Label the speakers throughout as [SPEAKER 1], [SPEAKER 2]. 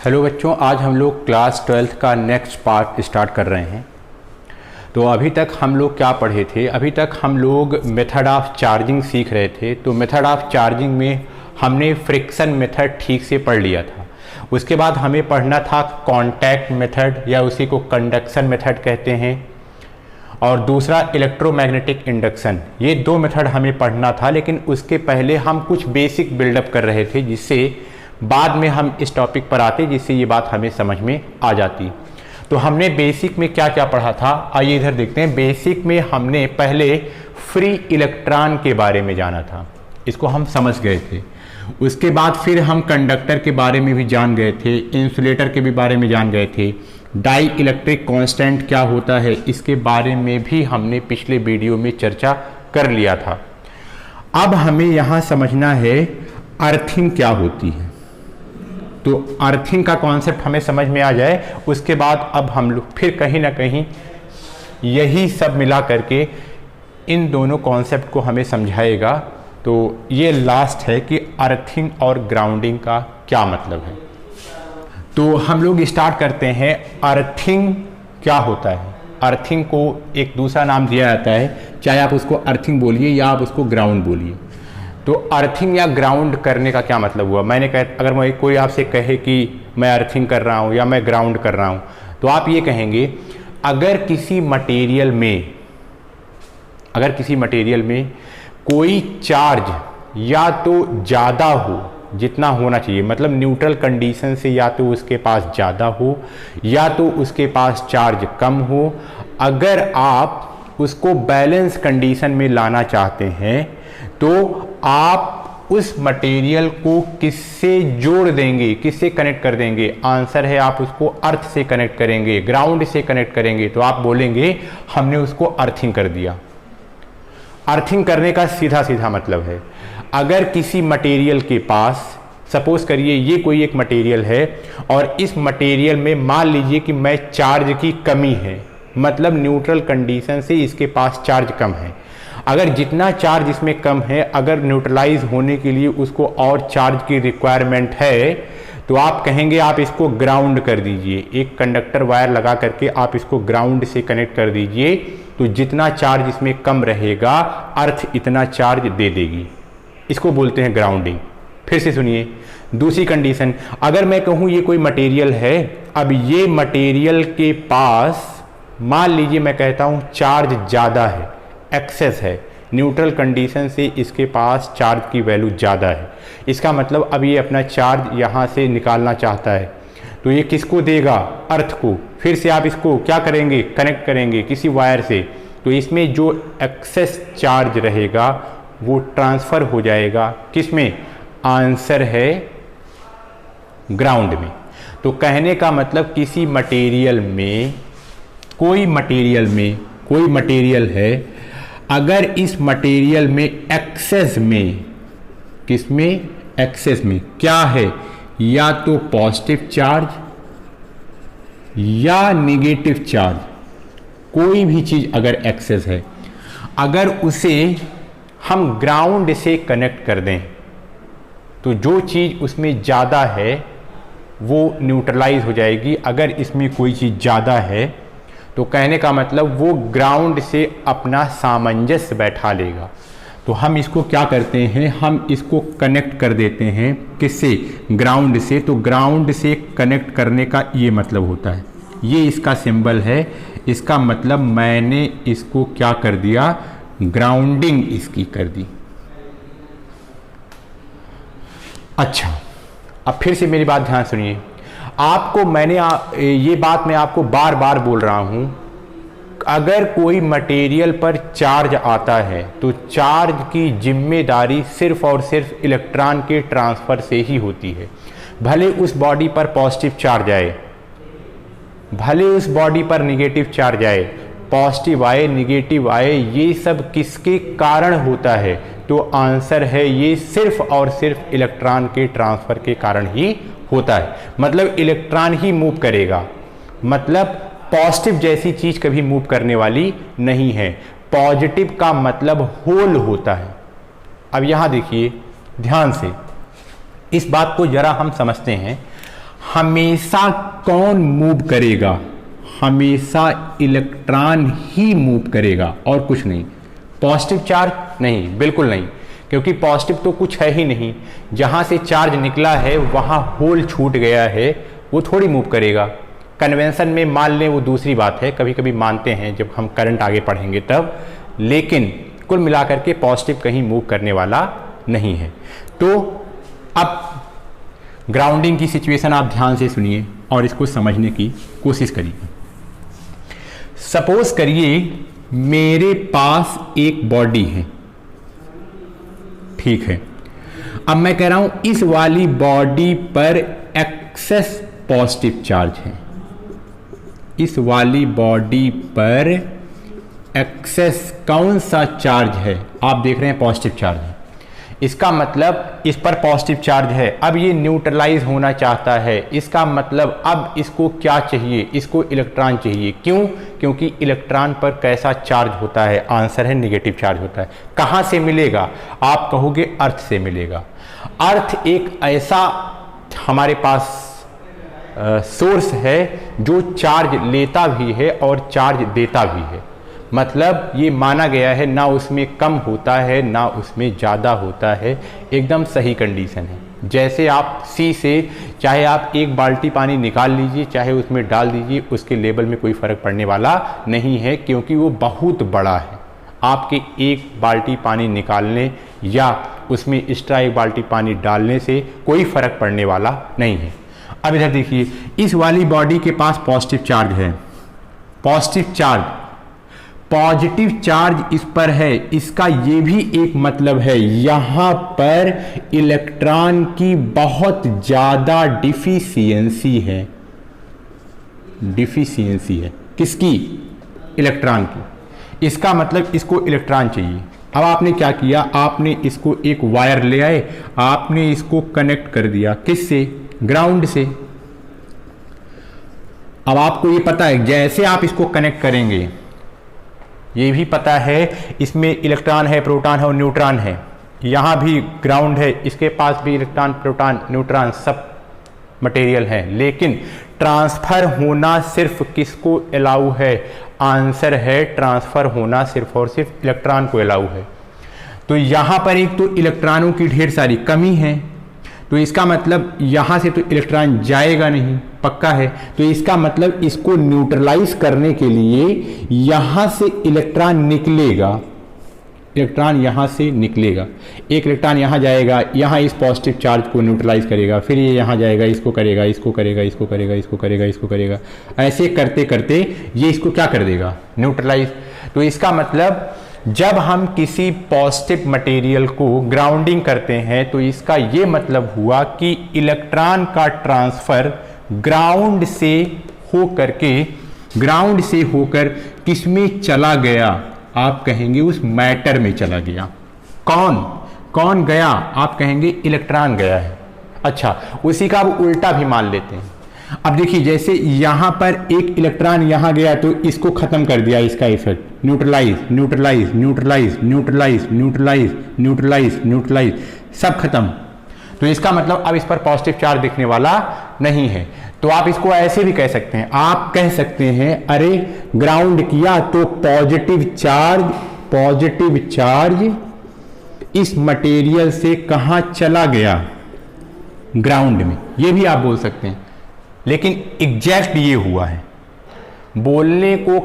[SPEAKER 1] Hello बच्चों, आज हम लोग क्लास 12th का नेक्स्ट पार्ट स्टार्ट कर रहे हैं। तो अभी तक हम लोग क्या पढ़े थे? अभी तक हम लोग मेथड ऑफ चार्जिंग सीख रहे थे। तो मेथड ऑफ चार्जिंग में हमने फ्रिक्शन मेथड ठीक से पढ़ लिया था। उसके बाद हमें पढ़ना था कॉन्टैक्ट मेथड या उसी को कंडक्शन मेथड कहते हैं, और दूसरा इलेक्ट्रोमैग्नेटिक इंडक्शन। ये दो मेथड हमें पढ़ना था, लेकिन उसके पहले हम कुछ बेसिक बिल्डअप कर रहे थे, जिससे बाद में हम इस टॉपिक पर आते, जिससे ये बात हमें समझ में आ जाती। तो हमने बेसिक में क्या क्या पढ़ा था, आइए इधर देखते हैं। बेसिक में हमने पहले फ्री इलेक्ट्रॉन के बारे में जाना था, इसको हम समझ गए थे। उसके बाद फिर हम कंडक्टर के बारे में भी जान गए थे, इंसुलेटर के भी बारे में जान गए थे। डाई इलेक्ट्रिक कांस्टेंट क्या होता है, इसके बारे में भी हमने पिछले वीडियो में चर्चा कर लिया था। अब हमें यहाँ समझना है अर्थिंग क्या होती है। तो अर्थिंग का कॉन्सेप्ट हमें समझ में आ जाए, उसके बाद अब हम लोग फिर कहीं ना कहीं यही सब मिला करके इन दोनों कॉन्सेप्ट को हमें समझाएगा। तो ये लास्ट है कि अर्थिंग और ग्राउंडिंग का क्या मतलब है। तो हम लोग स्टार्ट करते हैं। अर्थिंग क्या होता है? अर्थिंग को एक दूसरा नाम दिया जाता है, चाहे आप उसको अर्थिंग बोलिए या आप उसको ग्राउंड बोलिए। तो अर्थिंग या ग्राउंड करने का क्या मतलब हुआ? मैंने अगर मैं कोई आपसे कहे कि मैं अर्थिंग कर रहा हूँ या मैं ग्राउंड कर रहा हूँ, तो आप ये कहेंगे अगर किसी मटेरियल में कोई चार्ज या तो ज़्यादा हो, जितना होना चाहिए, मतलब न्यूट्रल कंडीशन से या तो उसके पास ज़्यादा हो या तो उसके पास चार्ज कम हो, अगर आप उसको बैलेंस कंडीशन में लाना चाहते हैं तो आप उस मटेरियल को किससे जोड़ देंगे, किससे कनेक्ट कर देंगे? आंसर है आप उसको अर्थ से कनेक्ट करेंगे, ग्राउंड से कनेक्ट करेंगे। तो आप बोलेंगे हमने उसको अर्थिंग कर दिया। अर्थिंग करने का सीधा सीधा मतलब है, अगर किसी मटेरियल के पास, सपोज करिए ये कोई एक मटेरियल है और इस मटेरियल में मान लीजिए कि मैं चार्ज की कमी है, मतलब न्यूट्रल कंडीशन से इसके पास चार्ज कम है। अगर जितना चार्ज इसमें कम है, अगर न्यूट्रलाइज होने के लिए उसको और चार्ज की रिक्वायरमेंट है, तो आप कहेंगे आप इसको ग्राउंड कर दीजिए। एक कंडक्टर वायर लगा करके आप इसको ग्राउंड से कनेक्ट कर दीजिए, तो जितना चार्ज इसमें कम रहेगा, अर्थ इतना चार्ज दे देगी। इसको बोलते हैं ग्राउंडिंग। फिर से सुनिए दूसरी कंडीशन, अगर मैं कहूँ ये कोई मटेरियल है, अब ये मटेरियल के पास मान लीजिए मैं कहता हूँ चार्ज ज़्यादा है, एक्सेस है, न्यूट्रल कंडीशन से इसके पास चार्ज की वैल्यू ज़्यादा है। इसका मतलब अब ये अपना चार्ज यहाँ से निकालना चाहता है, तो ये किसको देगा? अर्थ को। फिर से आप इसको क्या करेंगे? कनेक्ट करेंगे किसी वायर से, तो इसमें जो एक्सेस चार्ज रहेगा वो ट्रांसफ़र हो जाएगा किस में? आंसर है ग्राउंड में। तो कहने का मतलब किसी मटेरियल में, कोई मटेरियल है, अगर इस मटेरियल में एक्सेस में, किसमें? एक्सेस में क्या है? या तो पॉजिटिव चार्ज या नेगेटिव चार्ज, कोई भी चीज़ अगर एक्सेस है, अगर उसे हम ग्राउंड से कनेक्ट कर दें, तो जो चीज़ उसमें ज़्यादा है वो न्यूट्रलाइज हो जाएगी। अगर इसमें कोई चीज़ ज़्यादा है तो कहने का मतलब वो ग्राउंड से अपना सामंजस्य बैठा लेगा। तो हम इसको क्या करते हैं? हम इसको कनेक्ट कर देते हैं किससे? ग्राउंड से। तो ग्राउंड से कनेक्ट करने का ये मतलब होता है, ये इसका सिंबल है। इसका मतलब मैंने इसको क्या कर दिया? ग्राउंडिंग इसकी कर दी। अच्छा, अब फिर से मेरी बात ध्यान सुनिए। आपको ये बात मैं आपको बार बार बोल रहा हूं, अगर कोई मटेरियल पर चार्ज आता है तो चार्ज की जिम्मेदारी सिर्फ और सिर्फ इलेक्ट्रॉन के ट्रांसफ़र से ही होती है। भले उस बॉडी पर पॉजिटिव चार्ज आए, भले उस बॉडी पर निगेटिव चार्ज आए, पॉजिटिव आए, निगेटिव आए, ये सब किसके कारण होता है? तो आंसर है ये सिर्फ और सिर्फ इलेक्ट्रॉन के ट्रांसफ़र के कारण ही होता है। मतलब इलेक्ट्रॉन ही मूव करेगा, मतलब पॉजिटिव जैसी चीज कभी मूव करने वाली नहीं है। पॉजिटिव का मतलब होल होता है। अब यहां देखिए ध्यान से, इस बात को जरा हम समझते हैं। हमेशा कौन मूव करेगा? हमेशा इलेक्ट्रॉन ही मूव करेगा और कुछ नहीं। पॉजिटिव चार्ज नहीं, बिल्कुल नहीं, क्योंकि पॉजिटिव तो कुछ है ही नहीं। जहां से चार्ज निकला है वहां होल छूट गया है, वो थोड़ी मूव करेगा। कन्वेंशन में मान लें वो दूसरी बात है, कभी कभी मानते हैं जब हम करंट आगे पढ़ेंगे तब, लेकिन कुल मिलाकर के पॉजिटिव कहीं मूव करने वाला नहीं है। तो अब ग्राउंडिंग की सिचुएशन आप ध्यान से सुनिए और इसको समझने की कोशिश करिए। सपोज करिए मेरे पास एक बॉडी है, ठीक है। अब मैं कह रहा हूं इस वाली बॉडी पर एक्सेस पॉजिटिव चार्ज है। इस वाली बॉडी पर एक्सेस कौन सा चार्ज है? आप देख रहे हैं पॉजिटिव चार्ज है। इसका मतलब इस पर पॉजिटिव चार्ज है। अब ये न्यूट्रलाइज होना चाहता है, इसका मतलब अब इसको क्या चाहिए? इसको इलेक्ट्रॉन चाहिए। क्यों? क्योंकि इलेक्ट्रॉन पर कैसा चार्ज होता है? आंसर है नेगेटिव चार्ज होता है। कहाँ से मिलेगा? आप कहोगे अर्थ से मिलेगा। अर्थ एक ऐसा हमारे पास सोर्स है जो चार्ज लेता भी है और चार्ज देता भी है। मतलब ये माना गया है ना उसमें कम होता है ना उसमें ज़्यादा होता है, एकदम सही कंडीशन है। जैसे आप सी से चाहे आप एक बाल्टी पानी निकाल लीजिए चाहे उसमें डाल दीजिए, उसके लेवल में कोई फ़र्क पड़ने वाला नहीं है, क्योंकि वो बहुत बड़ा है। आपके एक बाल्टी पानी निकालने या उसमें एक्स्ट्रा एक बाल्टी पानी डालने से कोई फ़र्क पड़ने वाला नहीं है। अब इधर देखिए, इस वाली बॉडी के पास पॉजिटिव चार्ज है। पॉजिटिव चार्ज इस पर है, इसका ये भी एक मतलब है यहां पर इलेक्ट्रॉन की बहुत ज्यादा डिफिशियंसी है। डिफिशियंसी है किसकी? इलेक्ट्रॉन की। इसका मतलब इसको इलेक्ट्रॉन चाहिए। अब आपने क्या किया? आपने इसको एक वायर ले आए, आपने इसको कनेक्ट कर दिया। किससे? ग्राउंड से। अब आपको ये पता है जैसे आप इसको कनेक्ट करेंगे, ये भी पता है इसमें इलेक्ट्रॉन है, प्रोटॉन है और न्यूट्रॉन है। यहाँ भी ग्राउंड है, इसके पास भी इलेक्ट्रॉन, प्रोटॉन, न्यूट्रॉन सब मटेरियल है, लेकिन ट्रांसफर होना सिर्फ किसको अलाउ है? आंसर है ट्रांसफर होना सिर्फ और सिर्फ इलेक्ट्रॉन को अलाउ है। तो यहाँ पर एक तो इलेक्ट्रॉनों की ढेर सारी कमी है, तो इसका मतलब यहाँ से तो इलेक्ट्रॉन जाएगा नहीं, पक्का है। तो इसका मतलब इसको न्यूट्रलाइज करने के लिए यहाँ से इलेक्ट्रॉन निकलेगा। इलेक्ट्रॉन यहाँ से निकलेगा, एक इलेक्ट्रॉन यहाँ जाएगा, यहाँ इस पॉजिटिव चार्ज को न्यूट्रलाइज करेगा, फिर ये यहाँ जाएगा, इसको करेगा, इसको करेगा, इसको करेगा, इसको करेगा, इसको करेगा, ऐसे करते करते ये इसको क्या कर देगा? न्यूट्रलाइज। तो इसका मतलब जब हम किसी पॉजिटिव मटेरियल को ग्राउंडिंग करते हैं तो इसका ये मतलब हुआ कि इलेक्ट्रॉन का ट्रांसफर ग्राउंड से होकर किसमें चला गया? आप कहेंगे उस मैटर में चला गया। कौन गया? आप कहेंगे इलेक्ट्रॉन गया है। अच्छा, उसी का अब उल्टा भी मान लेते हैं। अब देखिए, जैसे यहां पर एक इलेक्ट्रॉन यहां गया तो इसको खत्म कर दिया, इसका effect. Neutralize, neutralize, neutralize, neutralize, neutralize, neutralize, neutralize, सब खत्म। तो इसका मतलब अब इस पर पॉजिटिव चार्ज दिखने वाला नहीं है। तो आप इसको ऐसे भी कह सकते हैं, आप कह सकते हैं अरे ग्राउंड किया तो पॉजिटिव चार्ज इस मटेरियल से कहां चला गया? ग्राउंड में। ये भी आप बोल सकते हैं, लेकिन एग्जैक्ट ये हुआ है। बोलने को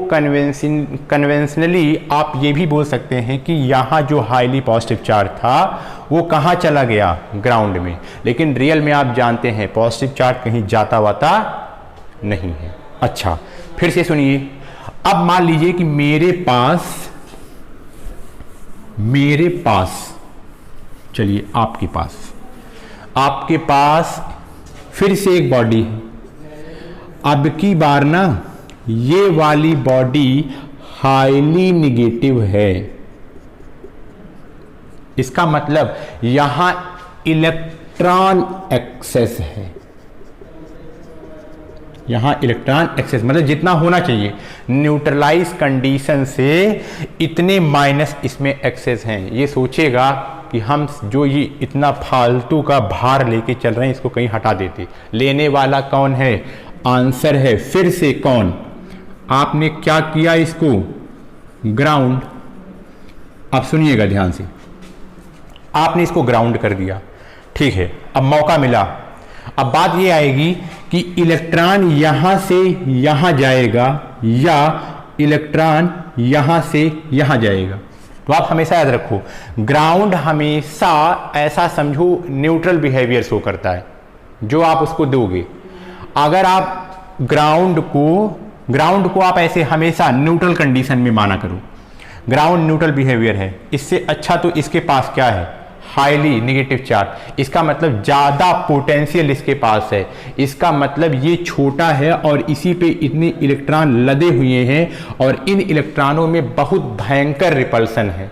[SPEAKER 1] कन्वेंशनली आप ये भी बोल सकते हैं कि यहाँ जो हाईली पॉजिटिव चार्ज था वो कहाँ चला गया? ग्राउंड में। लेकिन रियल में आप जानते हैं पॉजिटिव चार्ज कहीं जाता वाता नहीं है। अच्छा, फिर से सुनिए। अब मान लीजिए कि मेरे पास चलिए आपके पास फिर से एक बॉडी है। अब की बार ना ये वाली बॉडी हाईली निगेटिव है। इसका मतलब यहां इलेक्ट्रॉन एक्सेस है। यहाँ इलेक्ट्रॉन एक्सेस, मतलब जितना होना चाहिए न्यूट्रलाइज कंडीशन से इतने माइनस इसमें एक्सेस हैं। ये सोचेगा कि हम जो ये इतना फालतू का भार लेके चल रहे हैं इसको कहीं हटा देते। लेने वाला कौन है? आंसर है फिर से कौन? आपने क्या किया? इसको ग्राउंड। अब सुनिएगा ध्यान से, आपने इसको ग्राउंड कर दिया, ठीक है। अब मौका मिला, अब बात ये आएगी कि इलेक्ट्रॉन यहां से यहां जाएगा या इलेक्ट्रॉन यहां से यहां जाएगा। तो आप हमेशा याद रखो, ग्राउंड हमेशा ऐसा समझो न्यूट्रल बिहेवियर शो करता है जो आप उसको दोगे। अगर आप ग्राउंड को आप ऐसे हमेशा न्यूट्रल कंडीशन में माना करो, ग्राउंड न्यूट्रल बिहेवियर है, इससे अच्छा तो इसके पास क्या है? Highly negative charge. इसका मतलब ज्यादा पोटेंशियल इसके पास है, इसका मतलब ये छोटा है और इसी पे इतने इलेक्ट्रॉन लदे हुए हैं और इन इलेक्ट्रॉनों में बहुत भयंकर रिपल्सन है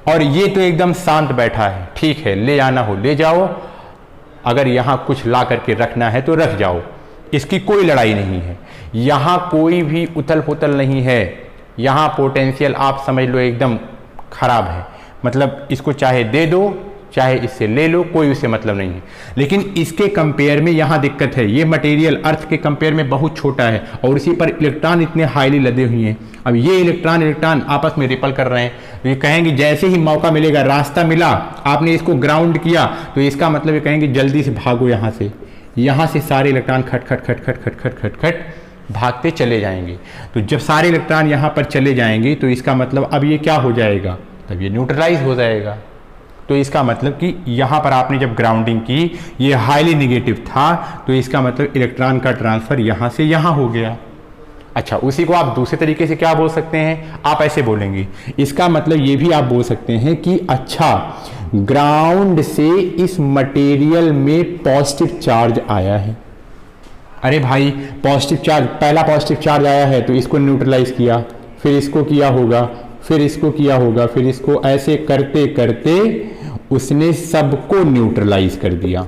[SPEAKER 1] और ये तो एकदम शांत बैठा है। ठीक है, ले जाना हो ले जाओ, अगर यहां कुछ ला करके रखना है तो रख जाओ, इसकी कोई लड़ाई नहीं है, यहां कोई भी उथल पुथल नहीं है। यहां पोटेंशियल आप समझ लो एकदम खराब है, मतलब इसको चाहे दे दो चाहे इससे ले लो, कोई उससे मतलब नहीं है। लेकिन इसके कंपेयर में यहां दिक्कत है, ये मटेरियल अर्थ के कंपेयर में बहुत छोटा है और इसी पर इलेक्ट्रॉन इतने हाईली लदे हुए हैं। अब ये इलेक्ट्रॉन आपस में रिपल कर रहे हैं, तो ये कहेंगे जैसे ही मौका मिलेगा, रास्ता मिला, आपने इसको ग्राउंड किया, तो इसका मतलब ये कहेंगे जल्दी से भागो यहां से। यहां से सारे इलेक्ट्रॉन खट खट खट खट खट खट खट खट भागते चले जाएंगे। तो जब सारे इलेक्ट्रॉन यहां पर चले जाएंगे तो इसका मतलब अब ये क्या हो जाएगा? तब ये न्यूट्रलाइज हो जाएगा। तो इसका मतलब कि यहां पर आपने जब ग्राउंडिंग की, ये हाईली नेगेटिव था, तो इसका मतलब इलेक्ट्रॉन का ट्रांसफर यहां से यहां हो गया। अच्छा, उसी को आप दूसरे तरीके से क्या बोल सकते हैं? आप ऐसे बोलेंगे, इसका मतलब ये भी आप बोल सकते हैं कि अच्छा, ग्राउंड से इस मटेरियल में पॉजिटिव चार्ज आया है। अरे भाई, पॉजिटिव चार्ज, पहला पॉजिटिव चार्ज आया है तो इसको न्यूट्रलाइज किया, फिर इसको किया होगा, फिर इसको किया होगा, फिर इसको, ऐसे करते करते उसने सबको न्यूट्रलाइज कर दिया।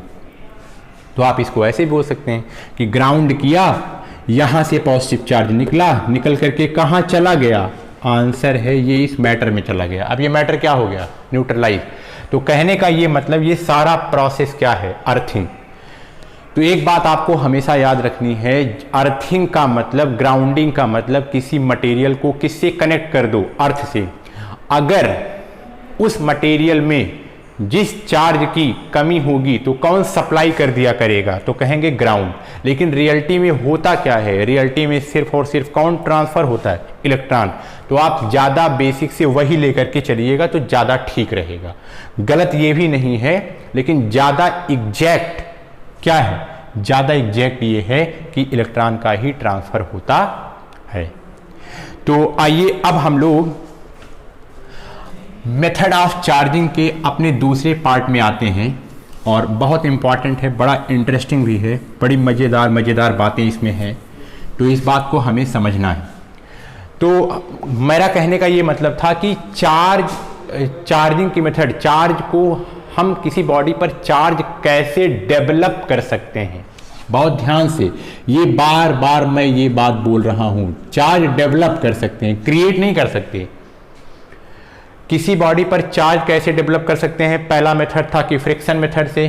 [SPEAKER 1] तो आप इसको ऐसे बोल सकते हैं कि ग्राउंड किया, यहां से पॉजिटिव चार्ज निकला, निकल करके कहां चला गया? आंसर है ये इस मैटर में चला गया। अब ये मैटर क्या हो गया? न्यूट्रलाइज। तो कहने का ये मतलब ये सारा प्रोसेस क्या है? अर्थिंग। तो एक बात आपको हमेशा याद रखनी है, अर्थिंग का मतलब, ग्राउंडिंग का मतलब किसी मटेरियल को किससे कनेक्ट कर दो? अर्थ से। अगर उस मटेरियल में जिस चार्ज की कमी होगी तो कौन सप्लाई कर दिया करेगा? तो कहेंगे ग्राउंड। लेकिन रियलिटी में होता क्या है? रियलिटी में सिर्फ और सिर्फ कौन ट्रांसफर होता है? इलेक्ट्रॉन। तो आप ज़्यादा बेसिक से वही लेकर के चलिएगा तो ज़्यादा ठीक रहेगा। गलत ये भी नहीं है, लेकिन ज़्यादा एग्जैक्ट क्या है? ज़्यादा एग्जैक्ट ये है कि इलेक्ट्रॉन का ही ट्रांसफर होता है। तो आइए अब हम लोग मेथड ऑफ चार्जिंग के अपने दूसरे पार्ट में आते हैं और बहुत इंपॉर्टेंट है, बड़ा इंटरेस्टिंग भी है, बड़ी मज़ेदार बातें इसमें हैं, तो इस बात को हमें समझना है। तो मेरा कहने का ये मतलब था कि चार्जिंग की मेथड, चार्ज को हम किसी बॉडी पर चार्ज कैसे डेवलप कर सकते हैं। बहुत ध्यान से, ये बार बार मैं ये बात बोल रहा हूं, चार्ज डेवलप कर सकते हैं, क्रिएट नहीं कर सकते। किसी बॉडी पर चार्ज कैसे डेवलप कर सकते हैं? पहला मेथड था कि फ्रिक्शन मेथड से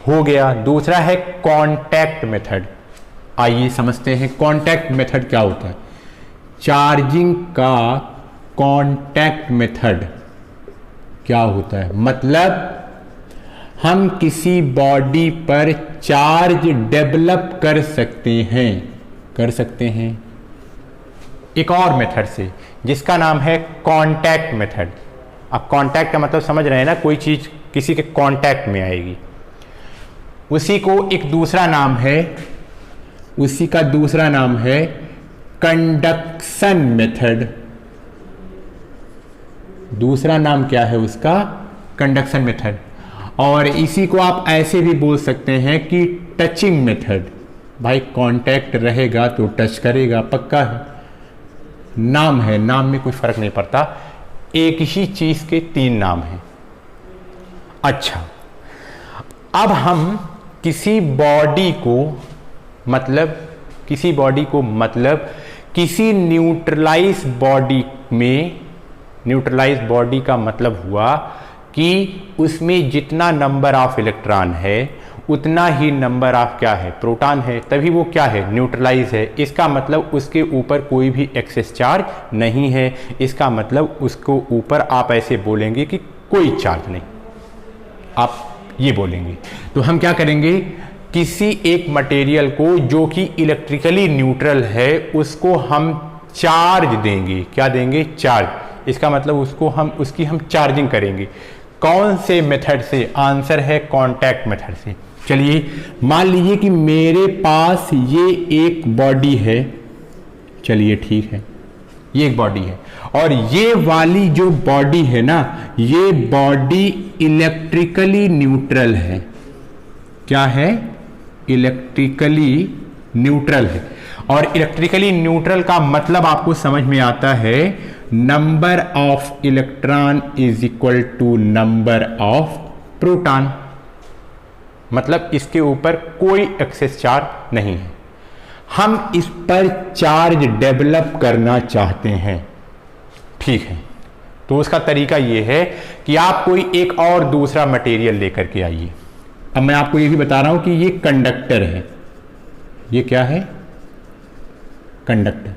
[SPEAKER 1] हो गया, दूसरा है कांटेक्ट मेथड। आइए समझते हैं कांटेक्ट मेथड क्या होता है। चार्जिंग का कांटेक्ट मेथड क्या होता है? मतलब हम किसी बॉडी पर चार्ज डेवलप कर सकते हैं एक और मेथड से, जिसका नाम है कांटेक्ट मेथड। अब कांटेक्ट का मतलब समझ रहे हैं ना, कोई चीज किसी के कांटेक्ट में आएगी, उसी को एक दूसरा नाम है, उसी का दूसरा नाम है कंडक्शन मेथड। दूसरा नाम क्या है उसका? Conduction method. और इसी को आप ऐसे भी बोल सकते हैं कि टचिंग मेथड। भाई कांटेक्ट रहेगा तो टच करेगा, पक्का है, नाम है, नाम में कोई फर्क नहीं पड़ता, एक ही चीज के तीन नाम हैं। अच्छा, अब हम किसी बॉडी को, मतलब किसी बॉडी को मतलब किसी न्यूट्रलाइज बॉडी में, न्यूट्रलाइज बॉडी का मतलब हुआ कि उसमें जितना नंबर ऑफ इलेक्ट्रॉन है उतना ही नंबर ऑफ क्या है, प्रोटॉन है, तभी वो क्या है, न्यूट्रलाइज है। इसका मतलब उसके ऊपर कोई भी एक्सेस चार्ज नहीं है। इसका मतलब उसको ऊपर आप ऐसे बोलेंगे कि कोई चार्ज नहीं, आप ये बोलेंगे। तो हम क्या करेंगे, किसी एक मटेरियल को जो कि इलेक्ट्रिकली न्यूट्रल है उसको हम चार्ज देंगे। क्या देंगे, चार्ज। इसका मतलब उसकी हम चार्जिंग करेंगे। कौन से मेथड से, आंसर है कांटेक्ट मेथड से। चलिए मान लीजिए कि मेरे पास ये एक बॉडी है, चलिए ठीक है, ये एक बॉडी है और ये वाली जो बॉडी है ना, ये बॉडी इलेक्ट्रिकली न्यूट्रल है। क्या है, इलेक्ट्रिकली न्यूट्रल है। और इलेक्ट्रिकली न्यूट्रल का मतलब आपको समझ में आता है, number of electron is equal to number of proton. मतलब इसके ऊपर कोई एक्सेस चार्ज नहीं है। हम इस पर चार्ज डेवलप करना चाहते हैं, ठीक है। तो उसका तरीका यह है कि आप कोई एक और दूसरा मटेरियल लेकर के आइए। अब मैं आपको ये भी बता रहा हूं कि ये कंडक्टर है। ये क्या है, कंडक्टर।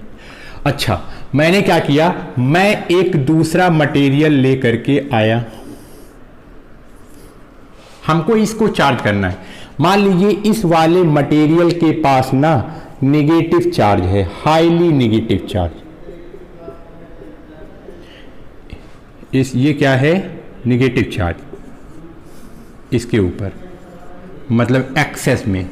[SPEAKER 1] अच्छा, मैंने क्या किया, मैं एक दूसरा मटेरियल लेकर के आया, हमको इसको चार्ज करना है। मान लीजिए इस वाले मटेरियल के पास ना नेगेटिव चार्ज है, हाईली नेगेटिव चार्ज। ये क्या है, नेगेटिव चार्ज इसके ऊपर, मतलब एक्सेस में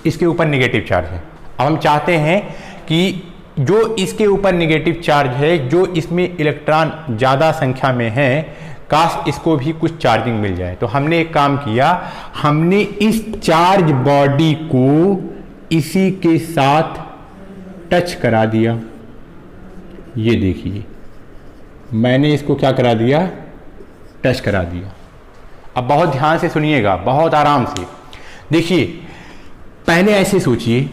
[SPEAKER 1] इसके ऊपर नेगेटिव चार्ज है। अब हम चाहते हैं कि जो इसके ऊपर नेगेटिव चार्ज है, जो इसमें इलेक्ट्रॉन ज़्यादा संख्या में है, काश इसको भी कुछ चार्जिंग मिल जाए। तो हमने एक काम किया, हमने इस चार्ज बॉडी को इसी के साथ टच करा दिया। ये देखिए, मैंने इसको क्या करा दिया, टच करा दिया। अब बहुत ध्यान से सुनिएगा, बहुत आराम से देखिए। पहले ऐसे सोचिए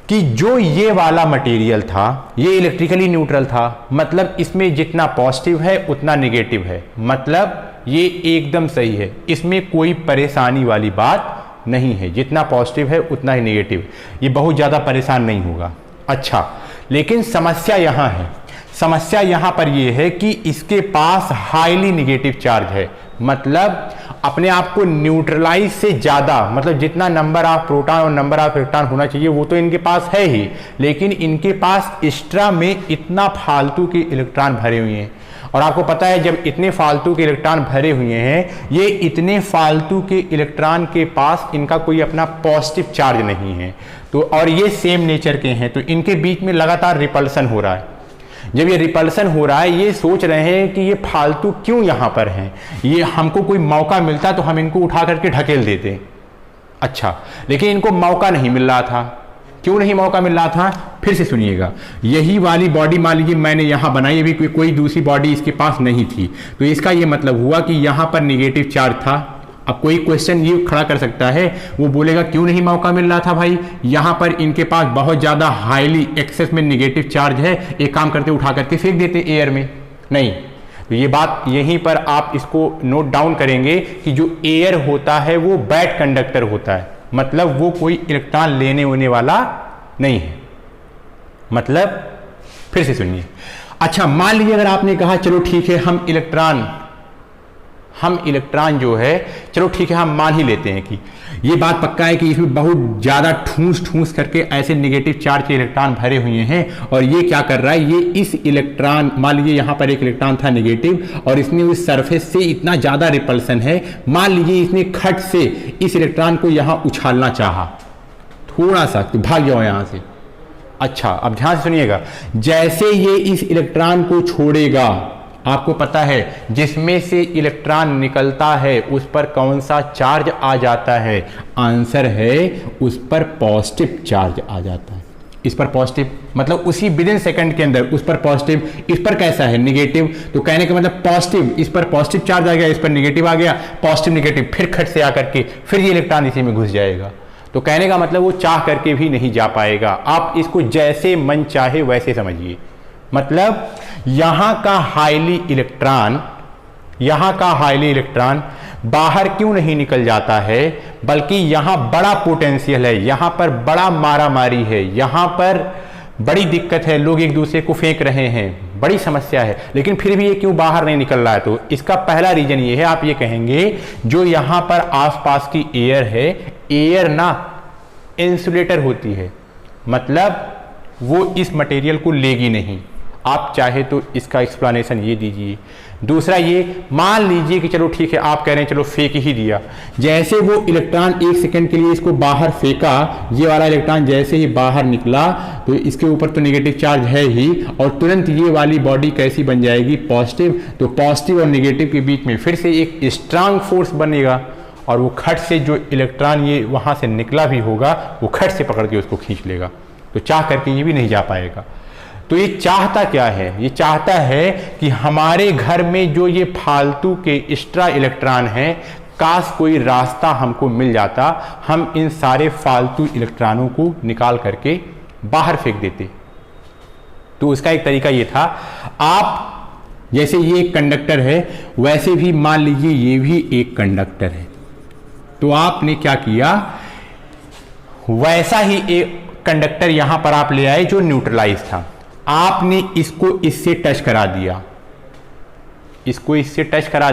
[SPEAKER 1] कि जो ये वाला मटेरियल था ये इलेक्ट्रिकली न्यूट्रल था, मतलब इसमें जितना पॉजिटिव है उतना नेगेटिव है, मतलब ये एकदम सही है, इसमें कोई परेशानी वाली बात नहीं है। जितना पॉजिटिव है उतना ही नेगेटिव, ये बहुत ज़्यादा परेशान नहीं होगा। अच्छा, लेकिन समस्या यहाँ है, समस्या यहाँ पर ये है कि इसके पास हाईली नेगेटिव चार्ज है, मतलब अपने आप को न्यूट्रलाइज से ज़्यादा, मतलब जितना नंबर ऑफ प्रोटॉन और नंबर ऑफ इलेक्ट्रॉन होना चाहिए वो तो इनके पास है ही, लेकिन इनके पास एक्स्ट्रा में इतना फालतू के इलेक्ट्रॉन भरे हुए हैं। और आपको पता है जब इतने फालतू के इलेक्ट्रॉन भरे हुए हैं, ये इतने फालतू के इलेक्ट्रॉन के पास इनका कोई अपना पॉजिटिव चार्ज नहीं है, तो और ये सेम नेचर के हैं, तो इनके बीच में लगातार रिपल्सन हो रहा है। जब ये रिपल्सन हो रहा है, ये सोच रहे हैं कि ये फालतू क्यों यहाँ पर हैं, ये हमको कोई मौका मिलता तो हम इनको उठा करके ढकेल देते। अच्छा, लेकिन इनको मौका नहीं मिल रहा था। क्यों नहीं मौका मिल रहा था, फिर से सुनिएगा। यही वाली बॉडी मान लीजिए मैंने यहाँ बनाई, अभी कोई दूसरी बॉडी इसके पास नहीं थी, तो इसका ये मतलब हुआ कि यहाँ पर नेगेटिव चार्ज था। अब कोई क्वेश्चन ये खड़ा कर सकता है, वो बोलेगा क्यों नहीं मौका मिल रहा था भाई, यहाँ पर इनके पास बहुत ज़्यादा हाईली एक्सेस में नेगेटिव चार्ज है, एक काम करते उठा करके फेंक देते एयर में। नहीं, तो ये बात यहीं पर आप इसको नोट डाउन करेंगे कि जो एयर होता है वो बैड कंडक्टर होता है, मतलब वो कोई इलेक्ट्रॉन लेने होने वाला नहीं है। मतलब फिर से सुनिए। अच्छा, मान लीजिए अगर आपने कहा चलो ठीक है, हम इलेक्ट्रॉन जो है, चलो ठीक है हम मान ही लेते हैं कि ये बात पक्का है कि इसमें बहुत ज़्यादा ठूस करके ऐसे नेगेटिव चार्ज के इलेक्ट्रॉन भरे हुए हैं, और ये क्या कर रहा है, ये इस इलेक्ट्रॉन, मान लीजिए यहाँ पर एक इलेक्ट्रॉन था नेगेटिव और इसने उस सरफेस से इतना ज़्यादा रिपल्सन है, मान लीजिए इसने खट से इस इलेक्ट्रॉन को यहाँ उछालना चाहा, थोड़ा सा तो भाग जाओ यहाँ से। अच्छा, अब ध्यान से सुनिएगा, जैसे ये इस इलेक्ट्रॉन को छोड़ेगा, आपको पता है जिसमें से इलेक्ट्रॉन निकलता है उस पर कौन सा चार्ज आ जाता है, आंसर है उस पर पॉजिटिव चार्ज आ जाता है। इस पर पॉजिटिव, मतलब उसी विदिन सेकंड के अंदर उस पर पॉजिटिव, इस पर कैसा है नेगेटिव, तो कहने का मतलब पॉजिटिव, इस पर पॉजिटिव चार्ज आ गया, इस पर नेगेटिव आ गया, पॉजिटिव नेगेटिव, फिर खट से आकर के फिर ये इलेक्ट्रॉन इसी में घुस जाएगा। तो कहने का मतलब वो चाह करके भी नहीं जा पाएगा। आप इसको जैसे मन चाहे वैसे समझिए। मतलब यहाँ का हाईली इलेक्ट्रॉन बाहर क्यों नहीं निकल जाता है, बल्कि यहाँ बड़ा पोटेंशियल है, यहाँ पर बड़ा मारामारी है, यहाँ पर बड़ी दिक्कत है, लोग एक दूसरे को फेंक रहे हैं, बड़ी समस्या है, लेकिन फिर भी ये क्यों बाहर नहीं निकल रहा है। तो इसका पहला रीजन ये है, आप ये कहेंगे जो यहाँ पर आसपास की एयर है, एयर ना इंसुलेटर होती है, मतलब वो इस मटेरियल को लेगी नहीं। आप चाहे तो इसका एक्सप्लेनेशन ये दीजिए। दूसरा ये, मान लीजिए कि चलो ठीक है, आप कह रहे हैं चलो फेंक ही दिया, जैसे वो इलेक्ट्रॉन एक सेकंड के लिए इसको बाहर फेंका, ये वाला इलेक्ट्रॉन जैसे ही बाहर निकला तो इसके ऊपर तो नेगेटिव चार्ज है ही, और तुरंत ये वाली बॉडी कैसी बन जाएगी, पॉजिटिव। तो पॉजिटिव और नेगेटिव के बीच में फिर से एक स्ट्रांग फोर्स बनेगा, और वो खट से जो इलेक्ट्रॉन ये वहाँ से निकला भी होगा, वो खट से पकड़ के उसको खींच लेगा। तो चाह करके ये भी नहीं जा पाएगा। तो ये चाहता क्या है, ये चाहता है कि हमारे घर में जो ये फालतू के एक्स्ट्रा इलेक्ट्रॉन हैं, काश कोई रास्ता हमको मिल जाता, हम इन सारे फालतू इलेक्ट्रॉनों को निकाल करके बाहर फेंक देते। तो उसका एक तरीका ये था, आप जैसे ये एक कंडक्टर है, वैसे भी मान लीजिए ये भी एक कंडक्टर है, तो आपने क्या किया, वैसा ही एक कंडक्टर यहां पर आप ले आए जो न्यूट्रलाइज था। आपने इसको इससे टच करा दिया, इसको इससे टच करा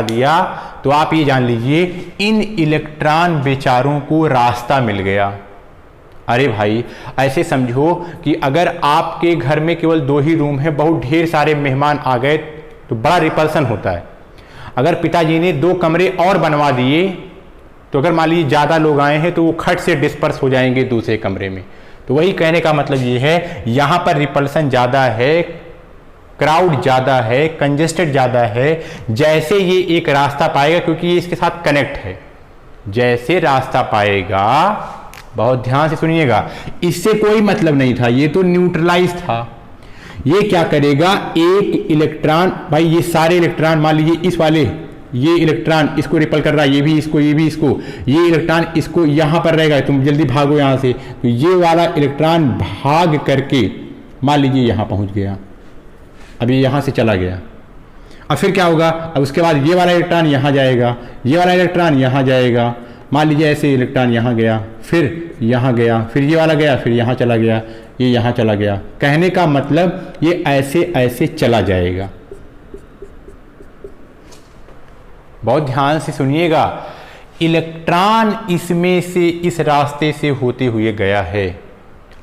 [SPEAKER 1] दिया, तो आप ये जान लीजिए इन इलेक्ट्रॉन बेचारों को रास्ता मिल गया। अरे भाई, ऐसे समझो कि अगर आपके घर में केवल 2 ही रूम है, बहुत ढेर सारे मेहमान आ गए तो बड़ा रिपल्सन होता है। अगर पिताजी ने 2 कमरे और बनवा दिए, तो अगर मान लीजिए ज़्यादा लोग आए हैं तो वो खट से डिस्पर्स हो जाएंगे दूसरे कमरे में। तो वही कहने का मतलब ये है, यहाँ पर रिपल्सन ज़्यादा है, क्राउड ज़्यादा है, कंजेस्टेड ज़्यादा है। जैसे ये एक रास्ता पाएगा, क्योंकि ये इसके साथ कनेक्ट है, जैसे रास्ता पाएगा, बहुत ध्यान से सुनिएगा, इससे कोई मतलब नहीं था, ये तो न्यूट्रलाइज था। ये क्या करेगा, एक इलेक्ट्रॉन, भाई ये सारे इलेक्ट्रॉन मान लीजिए इस वाले, ये इलेक्ट्रॉन इसको रिपल कर रहा है, ये भी इसको, ये भी इसको, ये इलेक्ट्रॉन इसको यहां पर रहेगा, तुम जल्दी भागो यहां से। तो ये वाला इलेक्ट्रॉन भाग करके मान लीजिए यहां पहुंच गया, अब ये यहां से चला गया। अब फिर क्या होगा, अब उसके बाद ये वाला इलेक्ट्रॉन यहां जाएगा, ये वाला इलेक्ट्रॉन यहां जाएगा, मान लीजिए ऐसे इलेक्ट्रॉन यहां गया, फिर यहां गया, फिर ये वाला गया, फिर यहां चला गया, ये यहां चला गया। कहने का मतलब ये ऐसे ऐसे चला जाएगा। बहुत ध्यान से सुनिएगा, इलेक्ट्रॉन इसमें से, इस रास्ते से होते हुए गया है।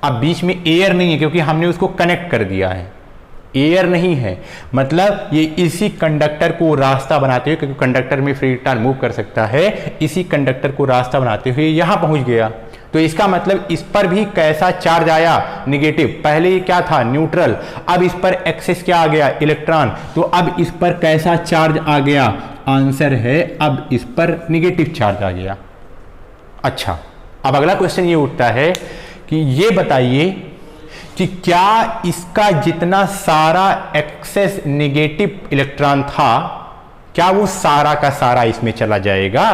[SPEAKER 1] अब बीच में एयर नहीं है, क्योंकि हमने उसको कनेक्ट कर दिया है, एयर नहीं है, मतलब ये इसी कंडक्टर को रास्ता बनाते हुए, क्योंकि कंडक्टर में फ्री इलेक्ट्रॉन मूव कर सकता है, इसी कंडक्टर को रास्ता बनाते हुए यहां पहुंच गया। तो इसका मतलब इस पर भी कैसा चार्ज आया, नेगेटिव। पहले ये क्या था, न्यूट्रल, अब इस पर एक्सेस क्या आ गया, इलेक्ट्रॉन। तो अब इस पर कैसा चार्ज आ गया, आंसर है अब इस पर नेगेटिव चार्ज आ गया। अच्छा, अब अगला क्वेश्चन ये उठता है कि ये बताइए कि क्या इसका जितना सारा एक्सेस नेगेटिव इलेक्ट्रॉन था, क्या वो सारा का सारा इसमें चला जाएगा?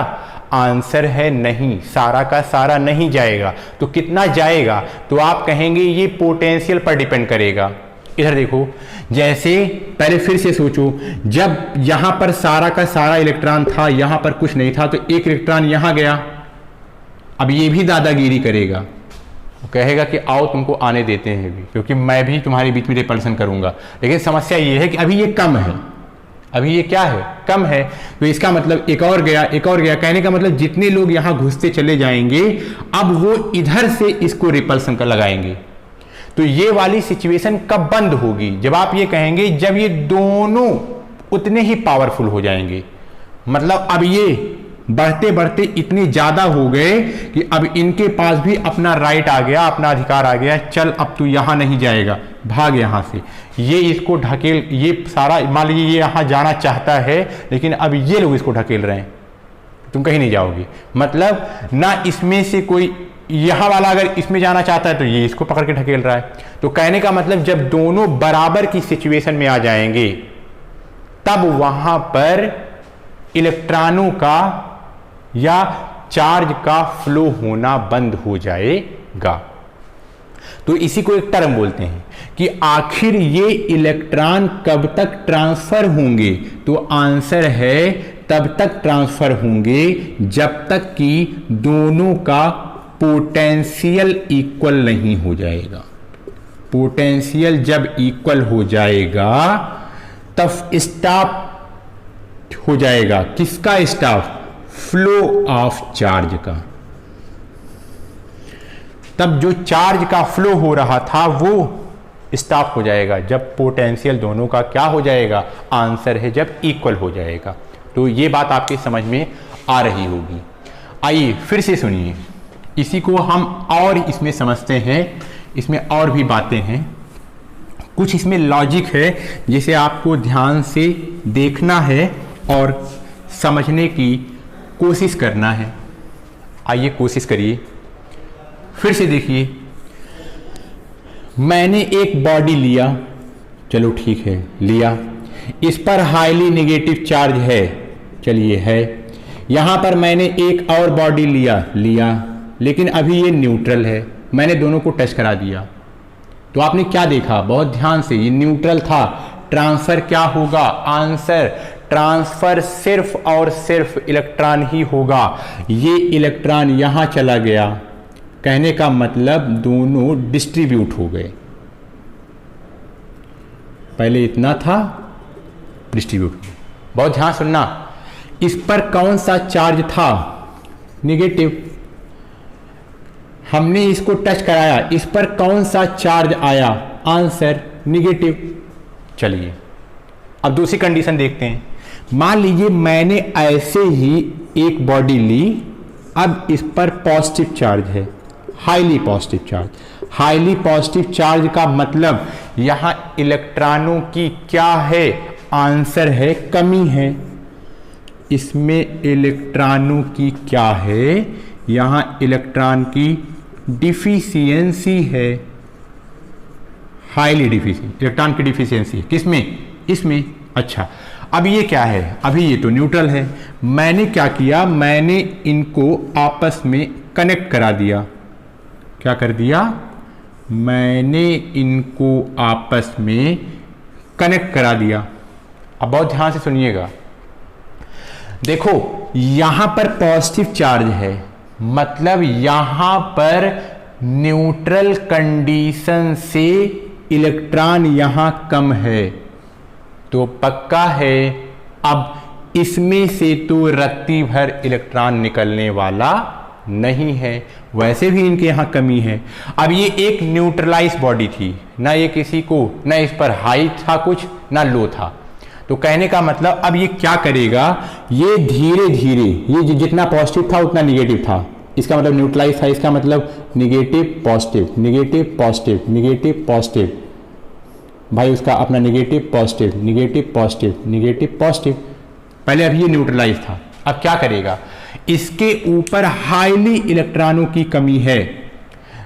[SPEAKER 1] आंसर है नहीं, सारा का सारा नहीं जाएगा। तो कितना जाएगा? तो आप कहेंगे ये पोटेंशियल पर डिपेंड करेगा। इधर देखो, जैसे पहले फिर से सोचो, जब यहां पर सारा का सारा इलेक्ट्रॉन था, यहां पर कुछ नहीं था, तो एक इलेक्ट्रॉन यहां गया, अब ये भी दादागिरी करेगा, कहेगा कि आओ तुमको आने देते हैं भी, क्योंकि मैं भी तुम्हारे बीच में रिपल्सन करूंगा। लेकिन समस्या ये है कि अभी ये कम है, अभी ये क्या है, कम है। तो इसका मतलब एक और गया, एक और गया, कहने का मतलब जितने लोग यहां घुसते चले जाएंगे, अब वो इधर से इसको रिपल्सन का लगाएंगे। तो ये वाली सिचुएशन कब बंद होगी? जब आप ये कहेंगे जब ये दोनों उतने ही पावरफुल हो जाएंगे। मतलब अब ये बढ़ते बढ़ते इतने ज्यादा हो गए कि अब इनके पास भी अपना राइट आ गया, अपना अधिकार आ गया, चल अब तू यहां नहीं जाएगा, भाग यहां से। ये इसको ढकेल, ये सारा मान लीजिए ये यहां जाना चाहता है, लेकिन अब ये लोग इसको ढकेल रहे हैं, तुम कहीं नहीं जाओगे। मतलब ना इसमें से कोई, यहां वाला अगर इसमें जाना चाहता है तो ये इसको पकड़ के ढकेल रहा है। तो कहने का मतलब जब दोनों बराबर की सिचुएशन में आ जाएंगे, तब वहां पर इलेक्ट्रॉनों का या चार्ज का फ्लो होना बंद हो जाएगा। तो इसी को एक टर्म बोलते हैं कि आखिर ये इलेक्ट्रॉन कब तक ट्रांसफर होंगे। तो आंसर है तब तक ट्रांसफर होंगे जब तक कि दोनों का पोटेंशियल इक्वल नहीं हो जाएगा। पोटेंशियल जब इक्वल हो जाएगा तब स्टॉप हो जाएगा। किसका स्टॉप? फ्लो ऑफ चार्ज का। तब जो चार्ज का फ्लो हो रहा था वो स्टॉप हो जाएगा जब पोटेंशियल दोनों का क्या हो जाएगा? आंसर है जब इक्वल हो जाएगा। तो ये बात आपकी समझ में आ रही होगी। आइए फिर से सुनिए, इसी को हम और इसमें समझते हैं। इसमें और भी बातें हैं, कुछ इसमें लॉजिक है जिसे आपको ध्यान से देखना है और समझने की कोशिश करना है। आइए कोशिश करिए, फिर से देखिए। मैंने एक बॉडी लिया, चलो ठीक है लिया, इस पर हाईली नेगेटिव चार्ज है, चलिए है। यहां पर मैंने एक और बॉडी लिया, लेकिन अभी ये न्यूट्रल है। मैंने दोनों को टच करा दिया, तो आपने क्या देखा? बहुत ध्यान से, ये न्यूट्रल था। ट्रांसफर क्या होगा? आंसर ट्रांसफर सिर्फ और सिर्फ इलेक्ट्रॉन ही होगा। ये इलेक्ट्रॉन यहां चला गया, कहने का मतलब दोनों डिस्ट्रीब्यूट हो गए। पहले इतना था, डिस्ट्रीब्यूट। बहुत ध्यान सुनना, इस पर कौन सा चार्ज था? नेगेटिव। हमने इसको टच कराया, इस पर कौन सा चार्ज आया? Answer negative. चलिए अब दूसरी कंडीशन देखते हैं। मान लीजिए मैंने ऐसे ही एक बॉडी ली, अब इस पर पॉजिटिव चार्ज है, highly positive charge. Highly positive charge का मतलब यहां इलेक्ट्रॉनों की क्या है? आंसर है कमी है। इसमें इलेक्ट्रॉनों की क्या है? यहां इलेक्ट्रॉन की डिफिशियंसी है, हाईली डिफिशियंसी, इलेक्ट्रॉन की डिफिशियंसी है। किसमें? इसमें। अच्छा, अब ये क्या है? अभी ये तो न्यूट्रल है। मैंने क्या किया? मैंने इनको आपस में कनेक्ट करा दिया। क्या कर दिया? मैंने इनको आपस में कनेक्ट करा दिया। अब बहुत ध्यान से सुनिएगा, देखो यहां पर पॉजिटिव चार्ज है, मतलब यहां पर न्यूट्रल कंडीशन से इलेक्ट्रॉन यहां कम है, तो पक्का है अब इसमें से तो रत्ती भर इलेक्ट्रॉन निकलने वाला नहीं है। वैसे भी इनके यहां कमी है। अब ये एक न्यूट्रलाइज बॉडी थी, ना ये किसी को, ना इस पर हाई था कुछ, ना लो था। तो कहने का मतलब अब ये क्या करेगा? ये धीरे धीरे, ये जितना पॉजिटिव था उतना निगेटिव था, इसका मतलब न्यूट्रलाइज था, इसका मतलब negative positive, negative positive, negative positive. भाई उसका अपना negative positive, negative positive, negative positive. पहले अब ये न्यूट्रलाइज था, अब क्या करेगा? इसके ऊपर हाईली इलेक्ट्रॉनों की कमी है,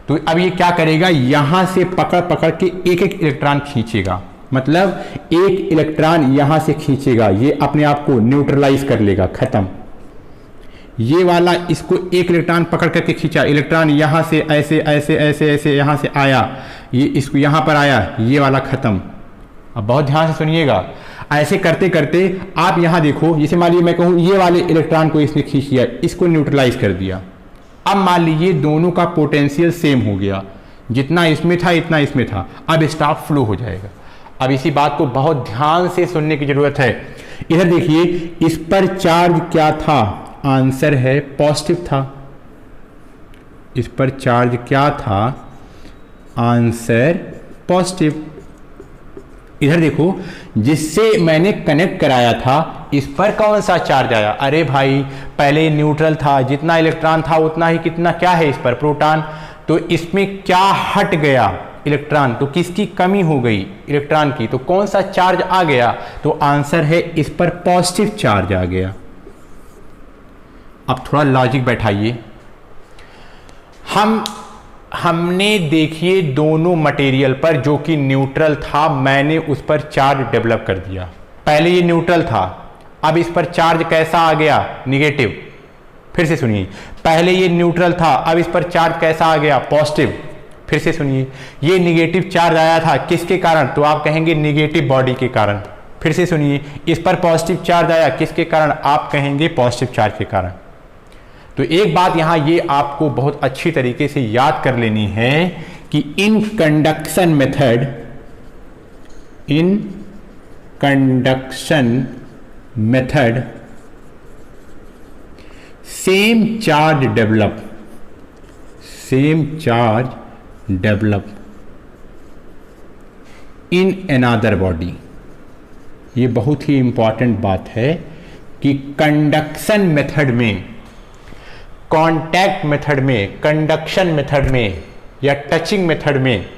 [SPEAKER 1] तो अब ये क्या करेगा? यहां से पकड़ पकड़ के एक एक इलेक्ट्रॉन खींचेगा, मतलब एक इलेक्ट्रॉन यहां से खींचेगा, ये अपने आप को न्यूट्रलाइज कर लेगा, खत्म। ये वाला इसको एक इलेक्ट्रॉन पकड़ करके खींचा, इलेक्ट्रॉन यहां से ऐसे ऐसे ऐसे ऐसे यहां से आया, ये इसको यहां पर आया, ये वाला खत्म। अब बहुत ध्यान से सुनिएगा, ऐसे करते करते आप यहां देखो, जैसे मान लीजिए मैं कहूं ये वाले इलेक्ट्रॉन को इसने खींच लिया, इसको न्यूट्रलाइज कर दिया। अब मान लीजिए दोनों का पोटेंशियल सेम हो गया, जितना इसमें था इतना इसमें था, अब स्टाफ फ्लो हो जाएगा। अब इसी बात को बहुत ध्यान से सुनने की जरूरत है। इधर देखिए, इस पर चार्ज क्या था? आंसर है पॉजिटिव था। इस पर चार्ज क्या था? Answer positive. इधर देखो, जिससे मैंने कनेक्ट कराया था, इस पर कौन सा चार्ज आया? अरे भाई पहले न्यूट्रल था, जितना इलेक्ट्रॉन था उतना ही कितना क्या है इस पर? प्रोटॉन। तो इसमें क्या हट गया? इलेक्ट्रॉन। तो किसकी कमी हो गई? इलेक्ट्रॉन की। तो कौन सा चार्ज आ गया? तो आंसर है इस पर पॉजिटिव चार्ज आ गया। अब थोड़ा लॉजिक बैठाइए। हमने देखिए दोनों मटेरियल पर जो कि न्यूट्रल था, मैंने उस पर चार्ज डेवलप कर दिया। पहले ये न्यूट्रल था, अब इस पर चार्ज कैसा आ गया? निगेटिव। फिर से सुनिए, पहले ये न्यूट्रल था, अब इस पर चार्ज कैसा आ गया, पॉजिटिव। फिर से सुनिए, ये निगेटिव चार्ज आया था, किसके कारण, तो आप कहेंगे निगेटिव बॉडी के कारण। फिर से सुनिए, इस पर पॉजिटिव चार्ज आया, किसके कारण, आप कहेंगे पॉजिटिव चार्ज के कारण। तो एक बात यहां ये आपको बहुत अच्छी तरीके से याद कर लेनी है कि in conduction method same charge develop in another body. ये बहुत ही इंपॉर्टेंट बात है कि कंडक्शन मेथड में, कांटेक्ट मेथड में, कंडक्शन मेथड में या टचिंग मेथड में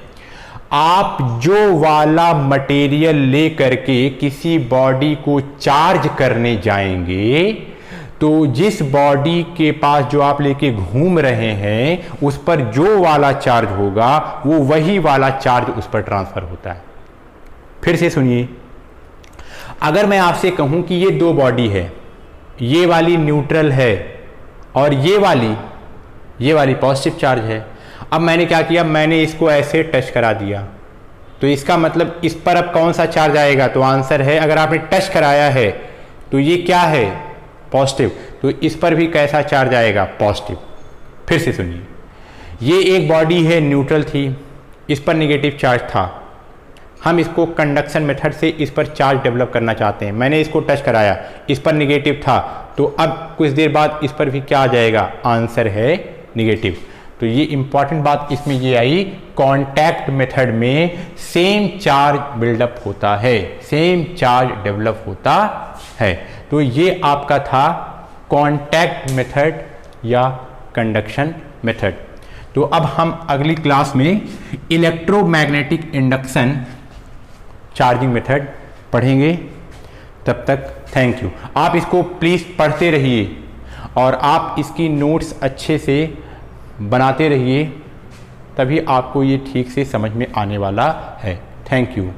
[SPEAKER 1] आप जो वाला मटेरियल ले करके किसी बॉडी को चार्ज करने जाएंगे, तो जिस बॉडी के पास जो आप लेके घूम रहे हैं उस पर जो वाला चार्ज होगा वो वही वाला चार्ज उस पर ट्रांसफर होता है। फिर से सुनिए, अगर मैं आपसे कहूं कि ये दो बॉडी है, ये वाली न्यूट्रल है और ये वाली पॉजिटिव चार्ज है। अब मैंने क्या किया, मैंने इसको ऐसे टच करा दिया, तो इसका मतलब इस पर अब कौन सा चार्ज आएगा, तो आंसर है, अगर आपने टच कराया है तो ये क्या है, पॉजिटिव, तो इस पर भी कैसा चार्ज आएगा, पॉजिटिव। फिर से सुनिए, ये एक बॉडी है, न्यूट्रल थी, इस पर नेगेटिव चार्ज था, हम इसको कंडक्शन मेथड से इस पर चार्ज डेवलप करना चाहते हैं। मैंने इसको टच कराया, इस पर नेगेटिव था, तो अब कुछ देर बाद इस पर भी क्या आ जाएगा, आंसर है निगेटिव। तो ये इंपॉर्टेंट बात इसमें ये आई, कांटेक्ट मेथड में सेम चार्ज बिल्डअप होता है, सेम चार्ज डेवलप होता है। तो ये आपका था कांटेक्ट मेथड या कंडक्शन मेथड। तो अब हम अगली क्लास में इलेक्ट्रोमैग्नेटिक इंडक्शन चार्जिंग मेथड पढ़ेंगे। तब तक थैंक यू। आप इसको प्लीज़ पढ़ते रहिए और आप इसकी नोट्स अच्छे से बनाते रहिए, तभी आपको ये ठीक से समझ में आने वाला है। Thank you.